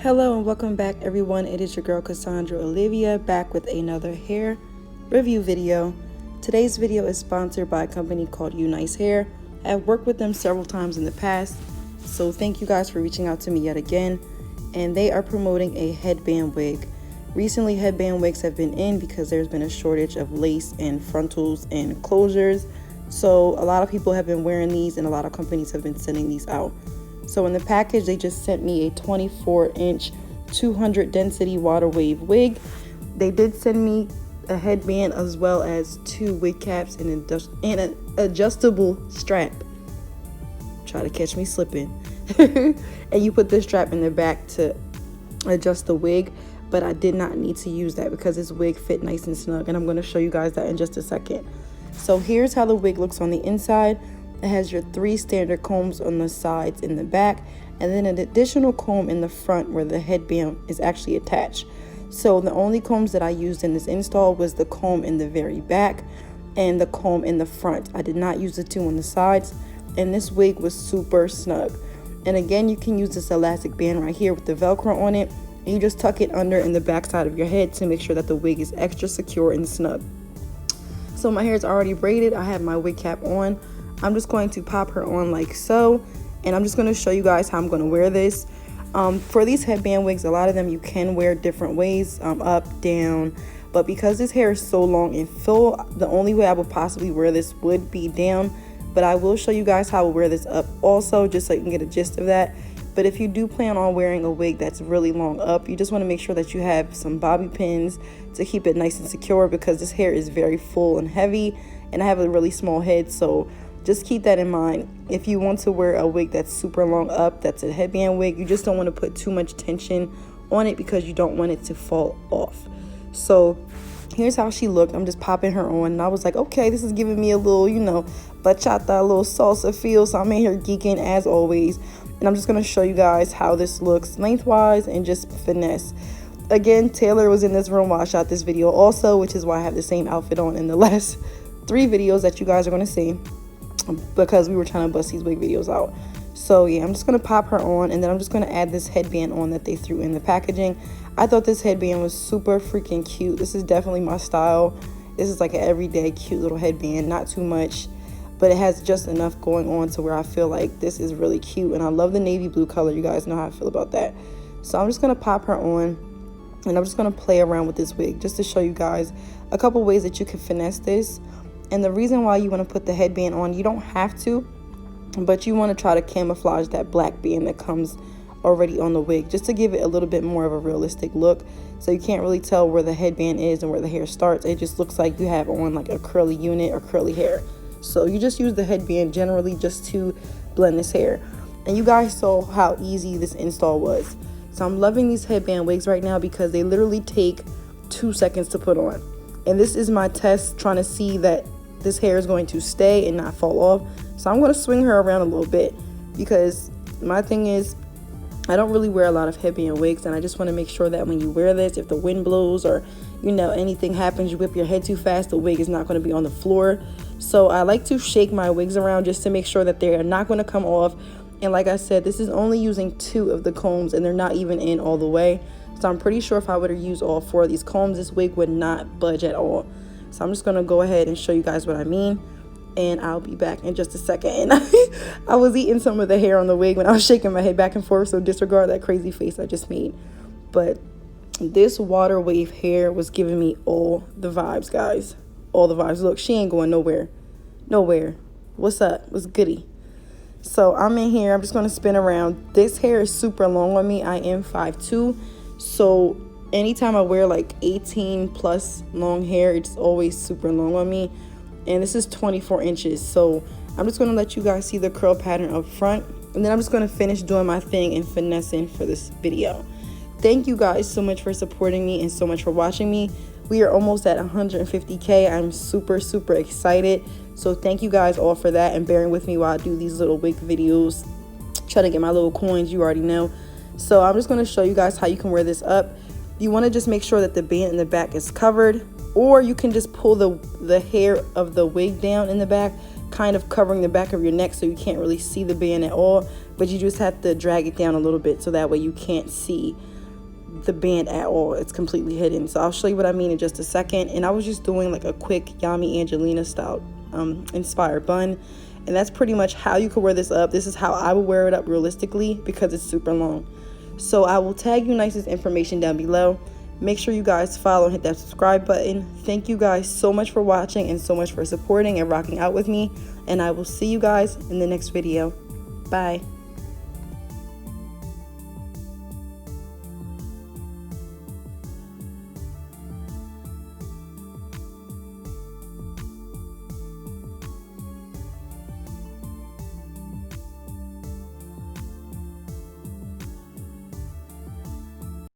Hello and welcome back everyone. It is your girl Cassandra Olivia back with another hair review video. Today's video is sponsored by a company called UNice Hair. I've worked with them several times in the past, so thank you guys for reaching out to me yet again. And they are promoting a headband wig. Recently headband wigs have been in because there's been a shortage of lace and frontals and closures. So a lot of people have been wearing these and a lot of companies have been sending these out. So in the package, they just sent me a 24-inch 200 density water wave wig. They did send me a headband as well as 2 wig caps and an adjustable strap. Try to catch me slipping. And you put this strap in the back to adjust the wig, but I did not need to use that because this wig fit nice and snug, and I'm going to show you guys that in just a second. So here's how the wig looks on the inside. It has your 3 standard combs on the sides in the back, and then an additional comb in the front where the headband is actually attached. So the only combs that I used in this install was the comb in the very back and the comb in the front. I did not use the 2 on the sides, and this wig was super snug. And again, you can use this elastic band right here with the Velcro on it, and you just tuck it under in the back side of your head to make sure that the wig is extra secure and snug. So my hair is already braided. I have my wig cap on. I'm just going to pop her on like so, and I'm just going to show you guys how I'm going to wear this. For these headband wigs, a lot of them you can wear different ways, up, down, but because this hair is so long and full, the only way I would possibly wear this would be down, but I will show you guys how I wear this up also, just so you can get a gist of that. But if you do plan on wearing a wig that's really long up, you just want to make sure that you have some bobby pins to keep it nice and secure, because this hair is very full and heavy, and I have a really small head, so just keep that in mind. If you want to wear a wig that's super long up, that's a headband wig, you just don't want to put too much tension on it because you don't want it to fall off. So here's how she looked. I'm just popping her on, and I was like, okay, this is giving me a little, bachata, a little salsa feel. So I'm in here geeking as always, and I'm just going to show you guys how this looks lengthwise and just finesse. Again, Taylor was in this room while I shot this video also, which is why I have the same outfit on in the last 3 videos that you guys are going to see, because we were trying to bust these wig videos out. So yeah, I'm just going to pop her on, and then I'm just going to add this headband on that they threw in the packaging. I thought this headband was super freaking cute. This is definitely my style. This is like an everyday cute little headband, not too much, but it has just enough going on to where I feel like this is really cute. And I love the navy blue color. You guys know how I feel about that. So I'm just going to pop her on, and I'm just going to play around with this wig just to show you guys a couple ways that you can finesse this. And the reason why you want to put the headband on, you don't have to, but you want to try to camouflage that black band that comes already on the wig, just to give it a little bit more of a realistic look. So you can't really tell where the headband is and where the hair starts. It just looks like you have on like a curly unit or curly hair. So you just use the headband generally just to blend this hair. And you guys saw how easy this install was. So I'm loving these headband wigs right now because they literally take 2 seconds to put on. And this is my test, trying to see that this hair is going to stay and not fall off. So I'm going to swing her around a little bit, because my thing is, I don't really wear a lot of headband wigs, and I just want to make sure that when you wear this, if the wind blows or anything happens, you whip your head too fast, the wig is not going to be on the floor. So I like to shake my wigs around just to make sure that they are not going to come off. And like I said, this is only using 2 of the combs, and they're not even in all the way. So I'm pretty sure if I were to use all 4 of these combs, this wig would not budge at all. So I'm just going to go ahead and show you guys what I mean, and I'll be back in just a second. I was eating some of the hair on the wig when I was shaking my head back and forth, so disregard that crazy face I just made. But this water wave hair was giving me all the vibes, guys. All the vibes. Look, she ain't going nowhere. Nowhere. What's up? What's goody? So I'm in here. I'm just going to spin around. This hair is super long on me. I am 5'2", so anytime I wear like 18 plus long hair, it's always super long on me. And this is 24 inches. So I'm just going to let you guys see the curl pattern up front, and then I'm just going to finish doing my thing and finessing for this video. Thank you guys so much for supporting me and so much for watching me. We are almost at 150K. I'm super excited. So thank you guys all for that and bearing with me while I do these little wig videos. Try to get my little coins, you already know. So I'm just going to show you guys how you can wear this up. You want to just make sure that the band in the back is covered, or you can just pull the hair of the wig down in the back, kind of covering the back of your neck so you can't really see the band at all. but you just have to drag it down a little bit so that way you can't see the band at all. It's completely hidden. So I'll show you what I mean in just a second. And I was just doing like a quick Yami Angelina style inspired bun, and that's pretty much how you could wear this up. This is how I would wear it up realistically because it's super long. So I will tag UNice's information down below. Make sure you guys follow and hit that subscribe button. Thank you guys so much for watching and so much for supporting and rocking out with me, and I will see you guys in the next video. Bye.